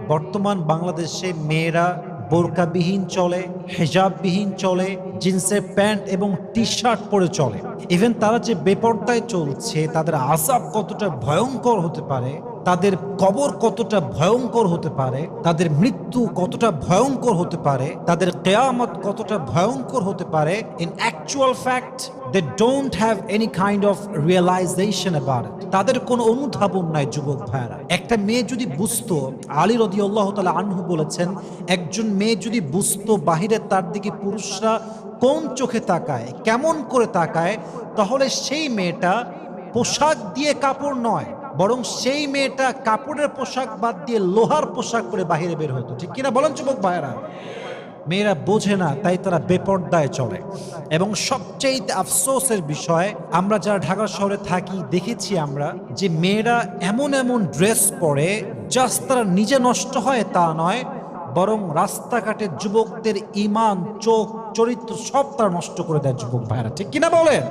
বর্তমান বাংলাদেশে মেয়েরা বোরকাবিহীন চলে, হেজাববিহীন চলে, জিন্সের প্যান্ট এবং টি শার্ট পরে চলে। ইভেন তারা যে বেপরদায় চলছে, তাদের আযাব কতটা ভয়ঙ্কর হতে পারে, তাদের কবর কতটা ভয়ঙ্কর হতে পারে, তাদের মৃত্যু কতটা ভয়ঙ্কর হতে পারে, তাদের কিয়ামত কতটা ভয়ঙ্কর হতে পারে, in actual fact they don't have any kind of realisation about it. তাদের কোনো অনুধাবন নাই যুবক ভাইরা। একটা মেয়ে যদি বুঝতো, আলী রাদিয়াল্লাহু তাআলা আনহু বলেছেন, একজন মেয়ে যদি বুঝতো বাহিরে তার দিকে পুরুষরা কোন চোখে তাকায়, কেমন করে তাকায়, তাহলে সেই মেয়েটা পোশাক দিয়ে কাপড় নয়, বরং সেই মেয়েটা কাপড়ের পোশাক বাদ দিয়ে লোহার পোশাক পরে বাহিরে বের হতো। ঠিক কিনা বলেন যুবক ভাইরা? মেয়েরা বোঝে না, তাই তারা বেপর্দায় চলে। এবং সবচেয়ে আফসোসের বিষয়, আমরা যারা ঢাকা শহরে থাকি দেখেছি আমরা যে মেয়েরা এমন এমন ড্রেস পরে, জাস্ট তারা নিজে নষ্ট হয় তা নয়, বরং রাস্তাঘাটে যুবকদের ঈমান, চোখ, চরিত্র সব তারা নষ্ট করে দেয় যুবক ভাইরা। ঠিক কিনা বলেন?